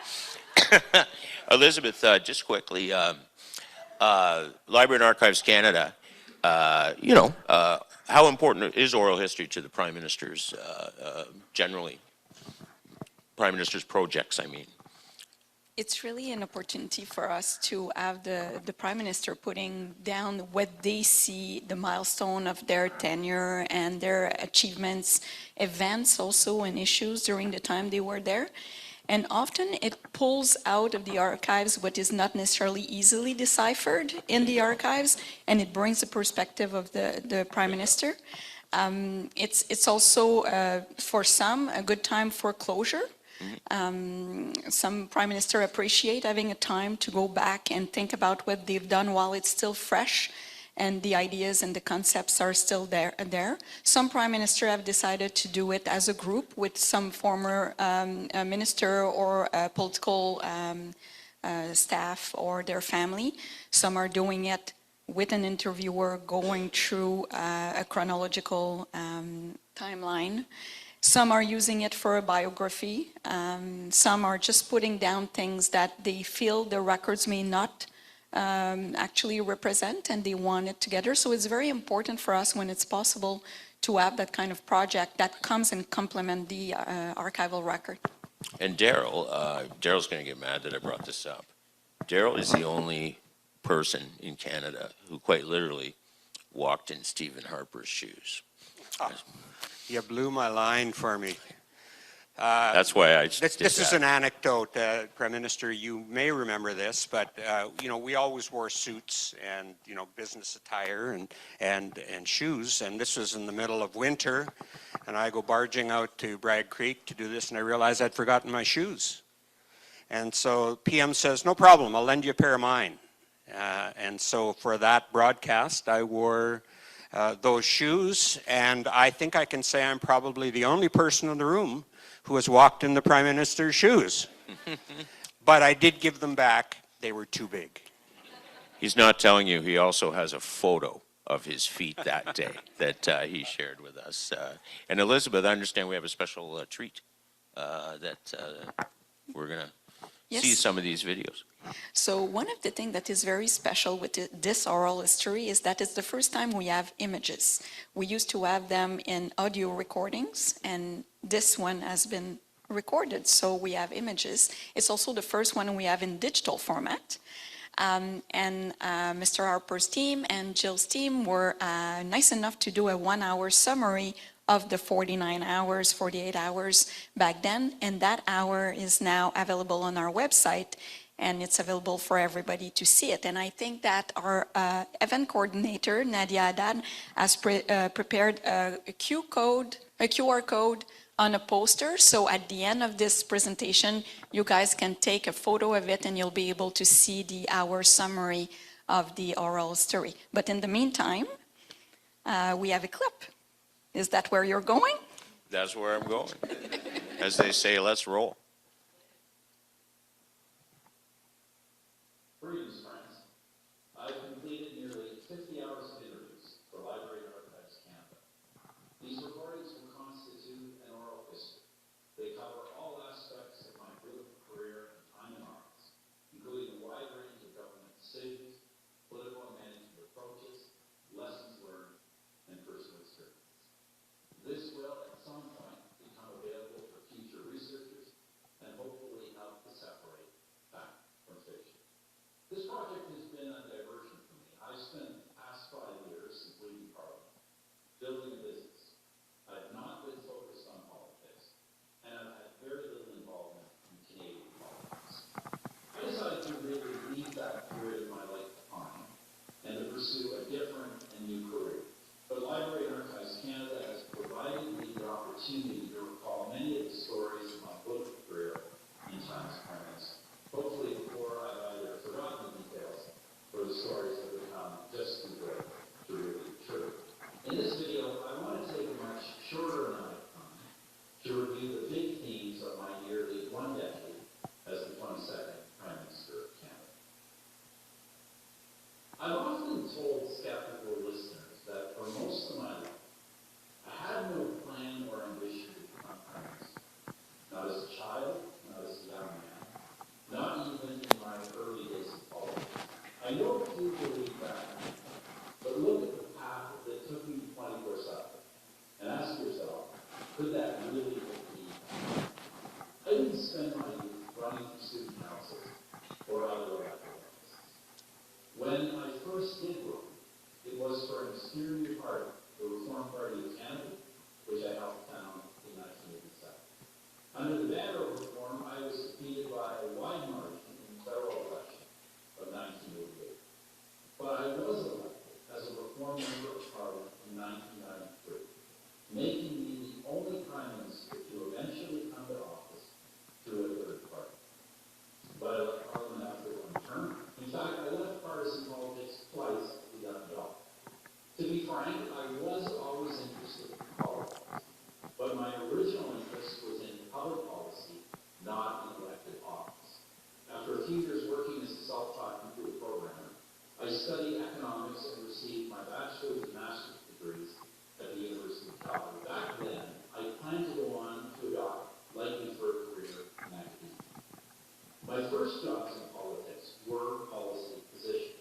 Elizabeth, just quickly, Library and Archives Canada, how important is oral history to the Prime Minister's, generally? Prime Minister's projects, I mean. It's really an opportunity for us to have the Prime Minister putting down what they see, the milestone of their tenure and their achievements, events also and issues during the time they were there. And often it pulls out of the archives what is not necessarily easily deciphered in the archives, and it brings the perspective of the Prime Minister. It's also, for some, a good time for closure. Some Prime Minister appreciate having a time to go back and think about what they've done while it's still fresh and the ideas and the concepts are still there. Some Prime Minister have decided to do it as a group with some former minister or political staff or their family. Some are doing it with an interviewer going through a chronological timeline. Some are using it for a biography. Some are just putting down things that they feel the records may not actually represent, and they want it together. So it's very important for us when it's possible to have that kind of project that comes and complement the archival record. And Darrel's going to get mad that I brought this up. Darrel is the only person in Canada who quite literally walked in Stephen Harper's shoes. You blew my line for me. That's why I did This is that. an anecdote, Prime Minister. You may remember this, but we always wore suits and business attire and shoes. And this was in the middle of winter, and I go barging out to Bragg Creek to do this, and I realized I'd forgotten my shoes. And so PM says, "No problem, I'll lend you a pair of mine." And so for that broadcast, I wore those shoes, and I think I can say I'm probably the only person in the room who has walked in the Prime Minister's shoes. But I did give them back. They were too big. He's not telling you he also has a photo of his feet that day that he shared with us. And Elizabeth, I understand we have a special treat that we're going to see some of these videos. So one of the things that is very special with this oral history is that it's the first time we have images. We used to have them in audio recordings, and this one has been recorded, so we have images. It's also the first one we have in digital format. Mr. Harper's team and Jill's team were nice enough to do a 1-hour summary of the 49 hours, 48 hours back then, and that hour is now available on our website, and it's available for everybody to see it. And I think that our event coordinator, Nadia Haddad, has prepared a QR code on a poster, so at the end of this presentation, you guys can take a photo of it and you'll be able to see the hour summary of the oral story. But in the meantime, we have a clip. Is that where you're going? That's where I'm going. As they say, let's roll. Greetings, friends. I've completed nearly 50 hours of interviews for Library and Archives Canada. These recordings will constitute an oral history. They cover all aspects of my political career and time in office, including a wide range of government decisions, political and management approaches, lessons learned, and personal experiences. This will, at some point, become available for future researchers and hopefully help to separate fact from fiction. This project has been a diversion for me. I've spent the past 5 years since leaving Parliament building a business. I've not been focused on politics, and I've had very little involvement in Canadian politics. I decided to really leave that period of my life behind and to pursue a different and new career. But Library and Archives Canada has provided me the opportunity to recall many of the stories of my political career in times past. Hopefully before I've either forgotten the details or the stories have become just too good to really be true. In this video, I want to take a much shorter amount of time to review the big themes of my nearly 1 decade as the 22nd Prime Minister of Canada. I've often told skeptical listeners that for most of my life, I had no plan or ambition to become Prime Minister. Not as a child, not as a young man, not even in my early days of politics. I know few believe that, but look at the path that took me to 24/7 and ask yourself, could that really have been? I didn't spend my youth running for student councils first did run, it was for an exterior party, the Reform Party of Canada, which I helped found in 1987. Under the banner of reform, I was defeated by a wide margin in the federal election of 1988. But I was elected as a Reform Member of Parliament in 1993, making me the only Prime Minister to eventually come to office through a third party. But I left Parliament after one term. In fact, I left partisan politics twice to get a job. To be frank, I was always interested in politics, but my original interest was in public policy, not in elected office. After a few years working as a self-taught computer programmer, I studied economics and received my bachelor's and master's degrees at the University of Calgary. Back then, I planned to go on to adopt, likely for a career in academia. My first jobs in politics were policy positions.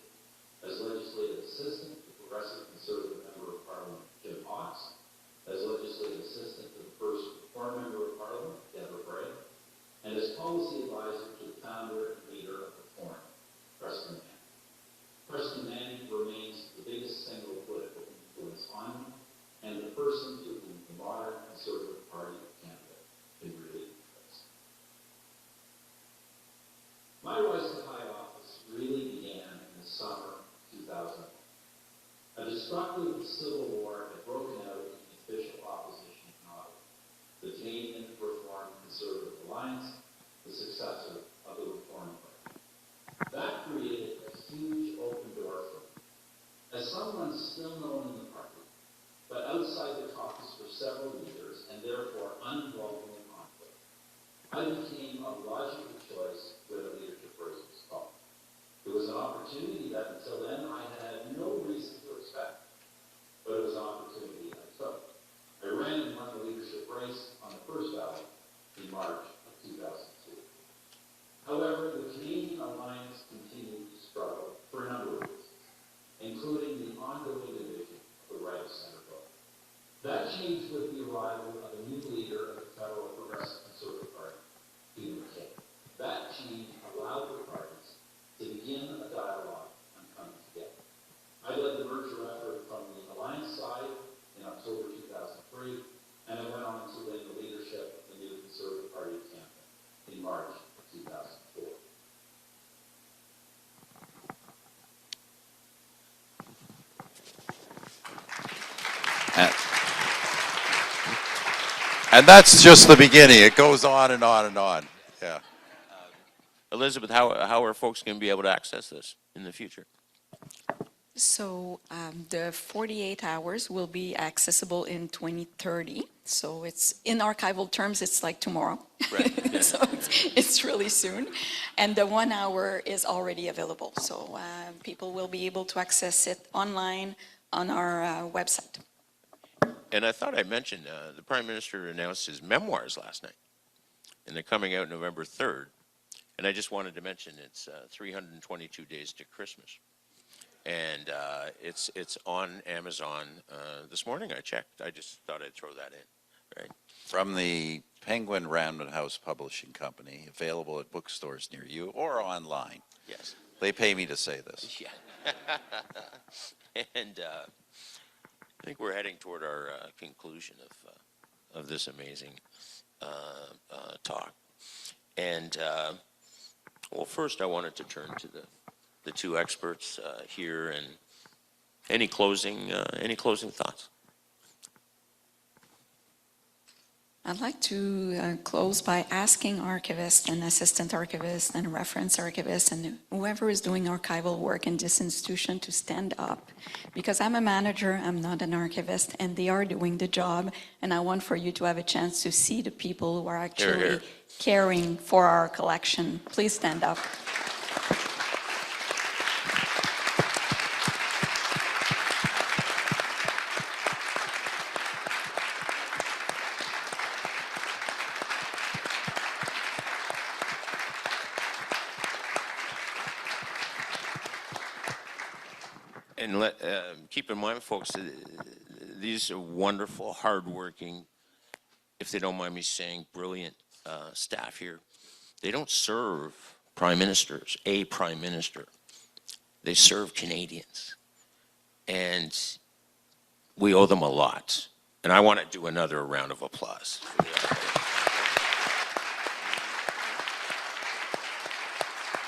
As legislative assistant to Progressive Conservative Member of Parliament Jim Hawks, as legislative assistant to the first Reform Member of Parliament, Reid, and as policy advisor to the founder and leader of Reform, Preston Manning. Preston Manning remains the biggest single political influence on me, and the person to whom the modern Conservative Party of Canada can really trace. My rise to high office really began in the summer of 2001. A destructive civil war had broken out in the official opposition in Ottawa, the Canadian Reform Conservative Alliance, the successor of the Reform Party. That created a huge open door for me. As someone still known in the party, but outside the caucus for several years and therefore uninvolved in conflict, I became a logical choice when a leadership race was called. It was an opportunity that until then I had no reason to expect, but it was an opportunity I took. I ran and won the leadership race on the first ballot in March of 2002. However, the Canadian Alliance continued to struggle for a number of reasons, including the ongoing division of the right of center vote. That changed with the arrival of a new leader of the federal Progressive Conservative Party, Stephen Harper. That change allowed the parties to begin a dialogue on coming together. I led the merger effort from the Alliance side in October 2003, and I went on to win the leadership of the new Conservative Party of Canada in March of 2004. And that's just the beginning. It goes on and on and on. Yeah. Elizabeth, how are folks going to be able to access this in the future? So the 48 hours will be accessible in 2030. So it's in archival terms, it's like tomorrow. Right. Yeah. So it's really soon. And the 1 hour is already available. So people will be able to access it online on our website. And I thought I mentioned the Prime Minister announced his memoirs last night, and they're coming out November 3rd. And I just wanted to mention it's 322 days to Christmas. And it's on Amazon. This morning I checked. I just thought I'd throw that in, right? From the Penguin Random House Publishing Company, available at bookstores near you or online. Yes. They pay me to say this. Yeah. And I think we're heading toward our conclusion of this amazing talk. And well, first I wanted to turn to the two experts here, and any closing thoughts? I'd like to close by asking archivists and assistant archivists and reference archivists and whoever is doing archival work in this institution to stand up, because I'm a manager, I'm not an archivist, and they are doing the job, and I want for you to have a chance to see the people who are actually caring for our collection. Please stand up. And keep in mind, folks, these are wonderful, hardworking, if they don't mind me saying, brilliant staff here. They don't serve prime ministers, a prime minister. They serve Canadians. and we owe them a lot. And I want to do another round of applause.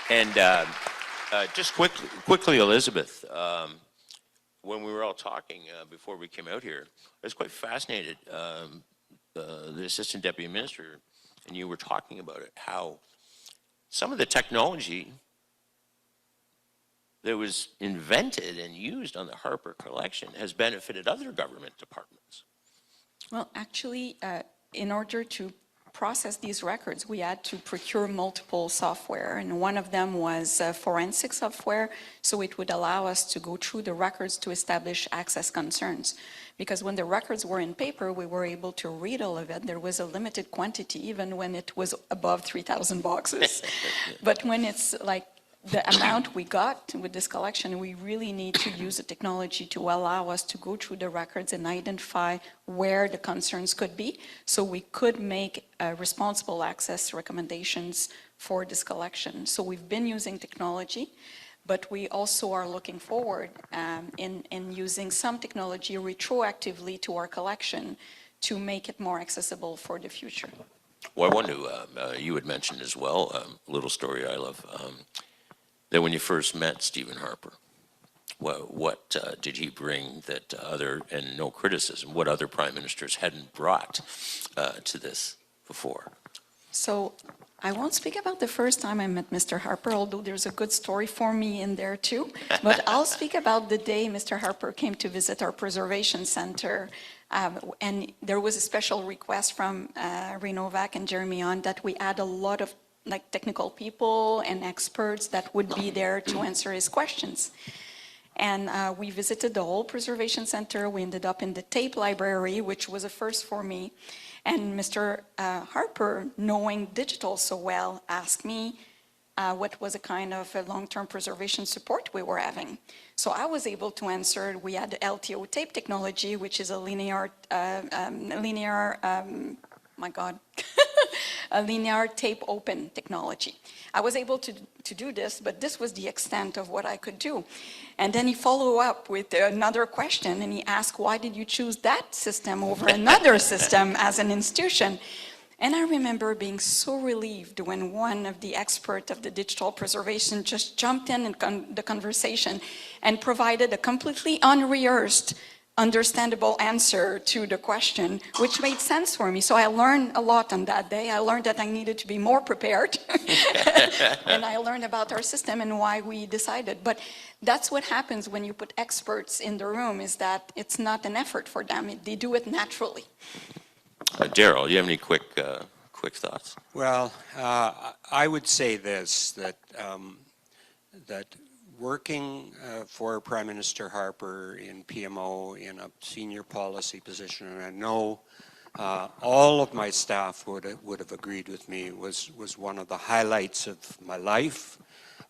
And just quickly, Elizabeth, when we were all talking before we came out here, I was quite fascinated. The Assistant Deputy Minister and you were talking about it, how some of the technology that was invented and used on the Harper collection has benefited other government departments. Well, actually, in order to process these records, we had to procure multiple software, and one of them was forensic software, so it would allow us to go through the records to establish access concerns. Because when the records were in paper, we were able to read all of it. There was a limited quantity, even when it was above 3,000 boxes. But when it's like the amount we got with this collection, we really need to use the technology to allow us to go through the records and identify where the concerns could be, so we could make responsible access recommendations for this collection. So we've been using technology, but we also are looking forward in using some technology retroactively to our collection to make it more accessible for the future. Well, I want to, you had mentioned as well, a little story I love, that when you first met Stephen Harper, what did he bring that other, and no criticism, what other prime ministers hadn't brought to this before? So I won't speak about the first time I met Mr. Harper, although there's a good story for me in there too. But I'll speak about the day Mr. Harper came to visit our preservation center. And there was a special request from Renovac and Jeremy on that we add a lot of technical people and experts that would be there to answer his questions. And we visited the whole preservation center. We ended up in the tape library, which was a first for me. And Mr. Harper, knowing digital so well, asked me what was a kind of a long-term preservation support we were having. So I was able to answer. We had the LTO tape technology, which is a a linear tape open technology. I was able to do this, but this was the extent of what I could do. And then he followed up with another question, and he asked, why did you choose that system over another system as an institution? And I remember being so relieved when one of the experts of the digital preservation just jumped in the conversation and provided a completely unrehearsed, understandable answer to the question, which made sense for me. So I learned a lot on that day. I learned that I needed to be more prepared. And I learned about our system and why we decided. But that's what happens when you put experts in the room, is that it's not an effort for them. They do it naturally. Darrel, you have any quick thoughts? Well, I would say this, that working for Prime Minister Harper in PMO in a senior policy position, and I know all of my staff would have agreed with me, was one of the highlights of my life,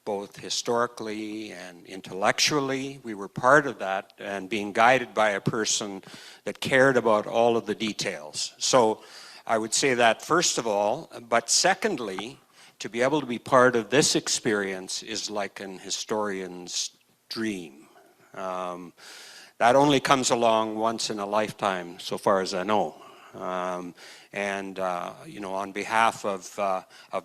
both historically and intellectually. We were part of that, and being guided by a person that cared about all of the details. So I would say that first of all, but secondly, to be able to be part of this experience is like an historian's dream. That only comes along once in a lifetime, so far as I know. You know, on behalf of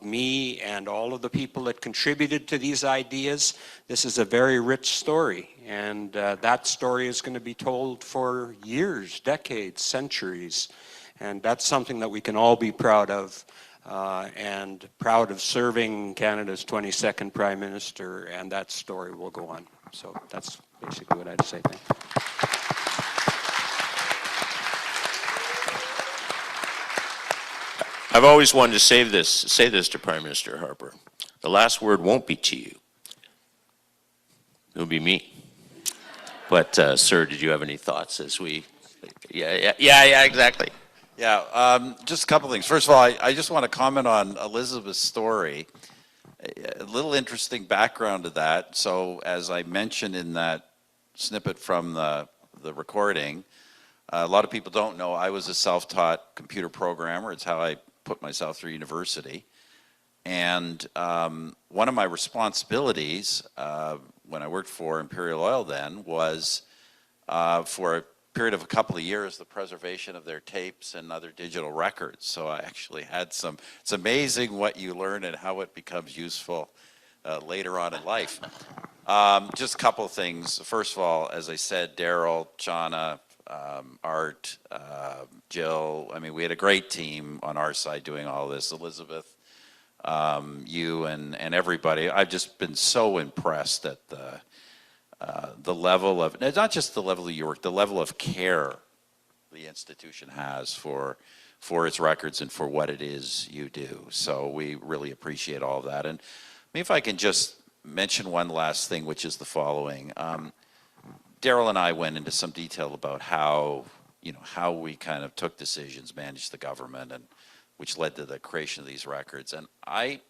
me and all of the people that contributed to these ideas, this is a very rich story, and that story is going to be told for years, decades, centuries, and that's something that we can all be proud of. And proud of serving Canada's 22nd Prime Minister, and that story will go on. So that's basically what I'd say. Thank you. I've always wanted to say this to Prime Minister Harper. The last word won't be to you. It'll be me. But, sir, did you have any thoughts as we... Yeah, exactly. Yeah, just a couple things. First of all, I just want to comment on Elizabeth's story. A little interesting background to that. So as I mentioned in that snippet from the recording, a lot of people don't know I was a self-taught computer programmer. It's how I put myself through university. And one of my responsibilities when I worked for Imperial Oil then was for a period of a couple of years, the preservation of their tapes and other digital records. So I actually had some, it's amazing what you learn and how it becomes useful later on in life. Just a couple of things. First of all, as I said, Darrel, Shauna, Art, Jill, I mean, we had a great team on our side doing all this. Elizabeth, you and everybody. I've just been so impressed at the level of, not just the level of your work, the level of care the institution has for its records and for what it is you do. So we really appreciate all of that. And maybe if I can just mention one last thing, which is the following. Darrel and I went into some detail about how we kind of took decisions, managed the government, and which led to the creation of these records. And I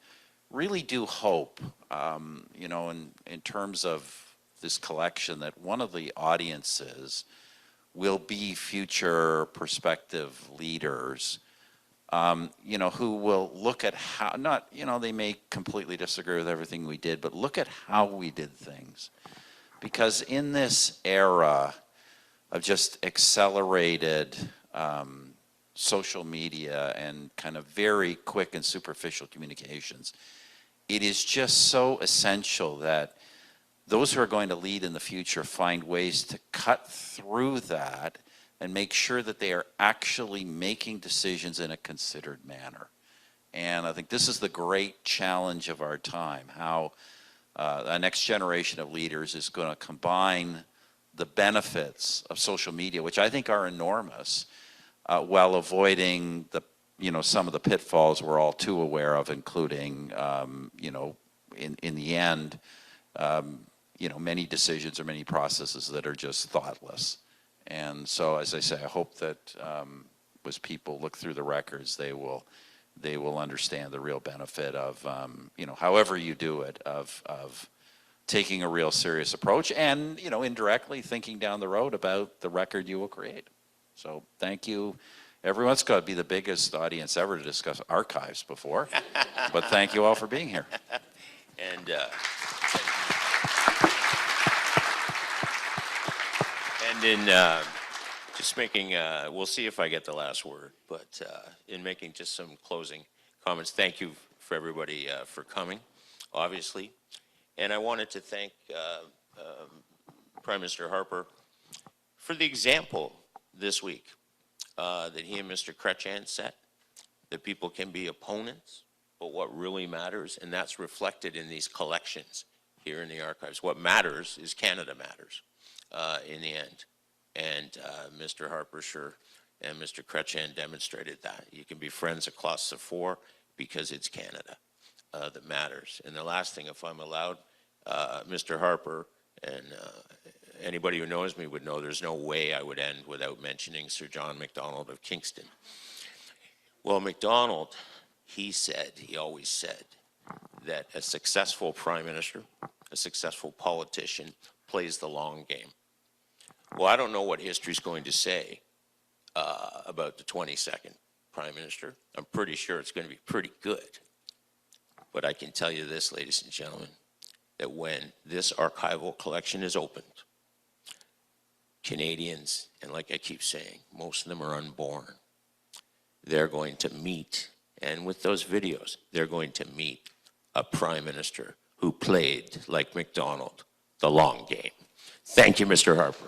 really do hope, in terms of this collection, that one of the audiences will be future prospective leaders, who will look at how, not, they may completely disagree with everything we did, but look at how we did things. Because in this era of just accelerated social media and kind of very quick and superficial communications, it is just so essential that those who are going to lead in the future find ways to cut through that and make sure that they are actually making decisions in a considered manner. And I think this is the great challenge of our time, how the next generation of leaders is going to combine the benefits of social media, which I think are enormous, while avoiding some of the pitfalls we're all too aware of, including, in the end, many decisions or many processes that are just thoughtless. And so, as I say, I hope that as people look through the records, they will understand the real benefit of, however you do it, of taking a real serious approach and, indirectly thinking down the road about the record you will create. So thank you. Everyone's got to be the biggest audience ever to discuss archives before, but thank you all for being here. And in just making, we'll see if I get the last word, but in making just some closing comments, thank you for everybody for coming, obviously. And I wanted to thank Prime Minister Harper for the example this week that he and Mr. Chrétien set, that people can be opponents, but what really matters, and that's reflected in these collections here in the archives. What matters is Canada matters in the end. And Mr. Harper sure and Mr. Chrétien demonstrated that. You can be friends across the four because it's Canada that matters. And the last thing, if I'm allowed, Mr. Harper, and anybody who knows me would know there's no way I would end without mentioning Sir John Macdonald of Kingston. Well, Macdonald, he always said that a successful prime minister, a successful politician, plays the long game. Well, I don't know what history's going to say about the 22nd prime minister. I'm pretty sure it's going to be pretty good. But I can tell you this, ladies and gentlemen, that when this archival collection is opened, Canadians, and like I keep saying, most of them are unborn, they're going to meet, and with those videos, they're going to meet a prime minister who played, like Macdonald, the long game. Thank you, Mr. Harper.